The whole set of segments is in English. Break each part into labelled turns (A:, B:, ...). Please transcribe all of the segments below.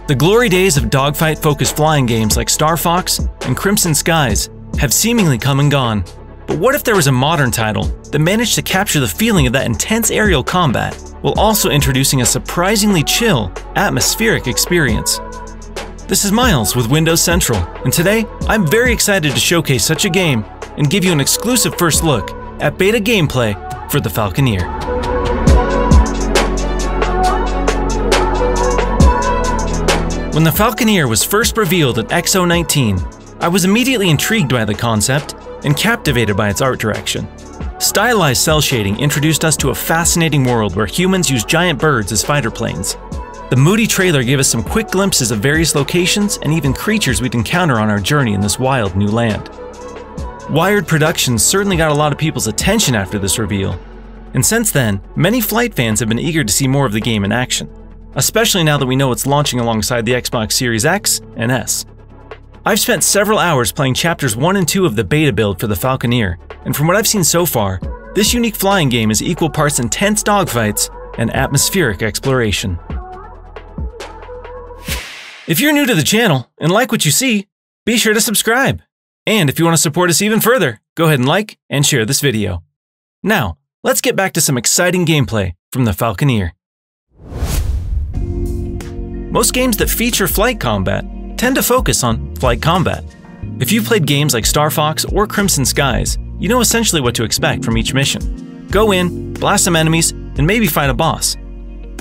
A: The glory days of dogfight-focused flying games like Star Fox and Crimson Skies have seemingly come and gone. But what if there was a modern title that managed to capture the feeling of that intense aerial combat, while also introducing a surprisingly chill, atmospheric experience? This is Miles with Windows Central, and today I'm very excited to showcase such a game and give you an exclusive first look at beta gameplay for the Falconeer. When the Falconeer was first revealed at XO19, I was immediately intrigued by the concept and captivated by its art direction. Stylized cell shading introduced us to a fascinating world where humans use giant birds as fighter planes. The moody trailer gave us some quick glimpses of various locations and even creatures we'd encounter on our journey in this wild new land. Wired Productions certainly got a lot of people's attention after this reveal, and since then, many flight fans have been eager to see more of the game in action, especially now that we know it's launching alongside the Xbox Series X and S. I've spent several hours playing Chapters 1 and 2 of the beta build for the Falconeer, and from what I've seen so far, this unique flying game is equal parts intense dogfights and atmospheric exploration. If you're new to the channel and like what you see, be sure to subscribe. And if you want to support us even further, go ahead and like and share this video. Now, let's get back to some exciting gameplay from the Falconeer. Most games that feature flight combat tend to focus on flight combat. If you've played games like Star Fox or Crimson Skies, you know essentially what to expect from each mission. Go in, blast some enemies, and maybe fight a boss.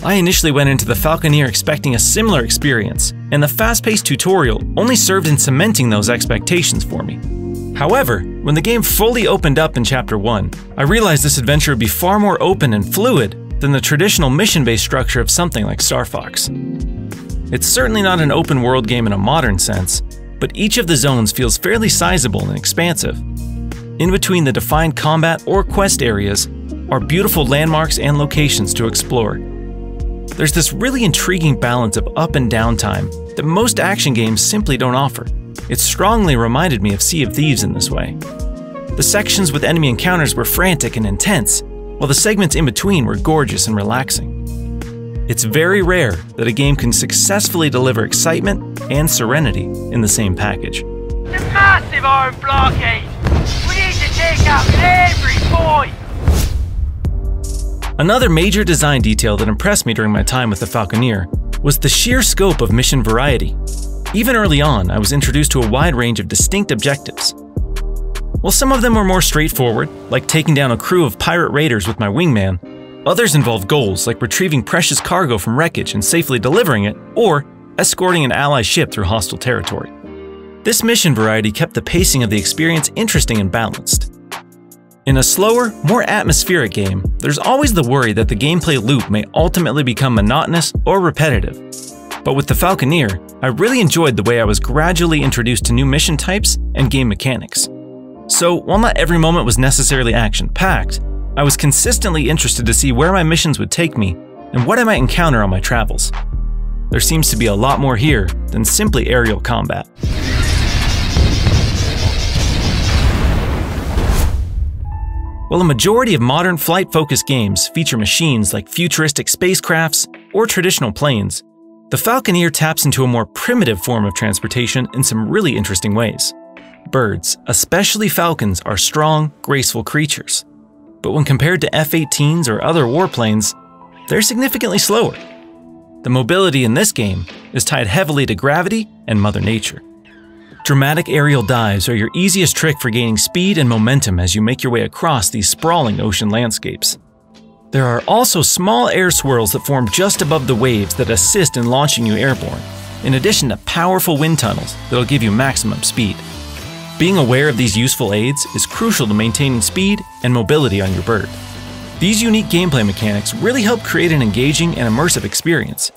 A: I initially went into the Falconeer expecting a similar experience, and the fast-paced tutorial only served in cementing those expectations for me. However, when the game fully opened up in Chapter 1, I realized this adventure would be far more open and fluid than the traditional mission-based structure of something like Star Fox. It's certainly not an open-world game in a modern sense, but each of the zones feels fairly sizable and expansive. In between the defined combat or quest areas are beautiful landmarks and locations to explore. There's this really intriguing balance of up and down time that most action games simply don't offer. It strongly reminded me of Sea of Thieves in this way. The sections with enemy encounters were frantic and intense, while the segments in between were gorgeous and relaxing. It's very rare that a game can successfully deliver excitement and serenity in the same package.
B: The massive iron blockade! We need to take out every boy!
A: Another major design detail that impressed me during my time with the Falconeer was the sheer scope of mission variety. Even early on, I was introduced to a wide range of distinct objectives. While some of them were more straightforward, like taking down a crew of pirate raiders with my wingman, others involved goals like retrieving precious cargo from wreckage and safely delivering it, or escorting an ally ship through hostile territory. This mission variety kept the pacing of the experience interesting and balanced. In a slower, more atmospheric game, there's always the worry that the gameplay loop may ultimately become monotonous or repetitive. But with the Falconeer, I really enjoyed the way I was gradually introduced to new mission types and game mechanics. So, while not every moment was necessarily action-packed, I was consistently interested to see where my missions would take me and what I might encounter on my travels. There seems to be a lot more here than simply aerial combat. While a majority of modern flight-focused games feature machines like futuristic spacecrafts or traditional planes, the Falconeer taps into a more primitive form of transportation in some really interesting ways. Birds, especially falcons, are strong, graceful creatures. But when compared to F-18s or other warplanes, they're significantly slower. The mobility in this game is tied heavily to gravity and Mother Nature. Dramatic aerial dives are your easiest trick for gaining speed and momentum as you make your way across these sprawling ocean landscapes. There are also small air swirls that form just above the waves that assist in launching you airborne, in addition to powerful wind tunnels that'll give you maximum speed. Being aware of these useful aids is crucial to maintaining speed and mobility on your bird. These unique gameplay mechanics really help create an engaging and immersive experience.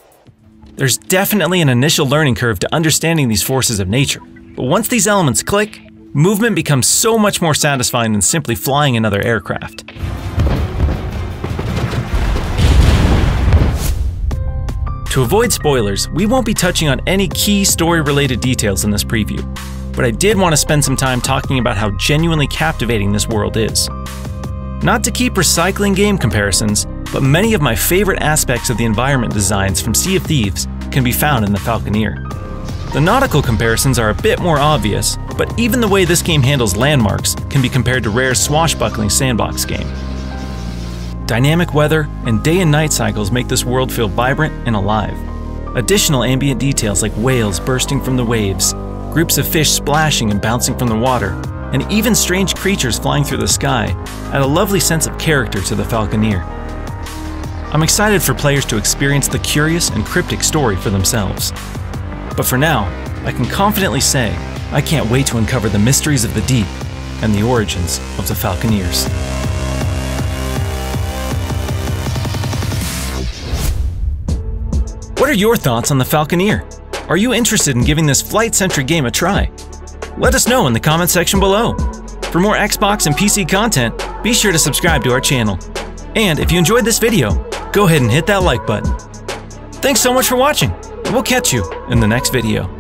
A: There's definitely an initial learning curve to understanding these forces of nature, but once these elements click, movement becomes so much more satisfying than simply flying another aircraft. To avoid spoilers, we won't be touching on any key story-related details in this preview, but I did want to spend some time talking about how genuinely captivating this world is. Not to keep recycling game comparisons, but many of my favorite aspects of the environment designs from Sea of Thieves can be found in the Falconeer. The nautical comparisons are a bit more obvious, but even the way this game handles landmarks can be compared to Rare's swashbuckling sandbox game. Dynamic weather and day and night cycles make this world feel vibrant and alive. Additional ambient details like whales bursting from the waves, groups of fish splashing and bouncing from the water, and even strange creatures flying through the sky add a lovely sense of character to the Falconeer. I'm excited for players to experience the curious and cryptic story for themselves. But for now, I can confidently say I can't wait to uncover the mysteries of the deep and the origins of the Falconeers. What are your thoughts on the Falconeer? Are you interested in giving this flight-centric game a try? Let us know in the comment section below. For more Xbox and PC content, be sure to subscribe to our channel. And if you enjoyed this video, go ahead and hit that like button. Thanks so much for watching, and we'll catch you in the next video.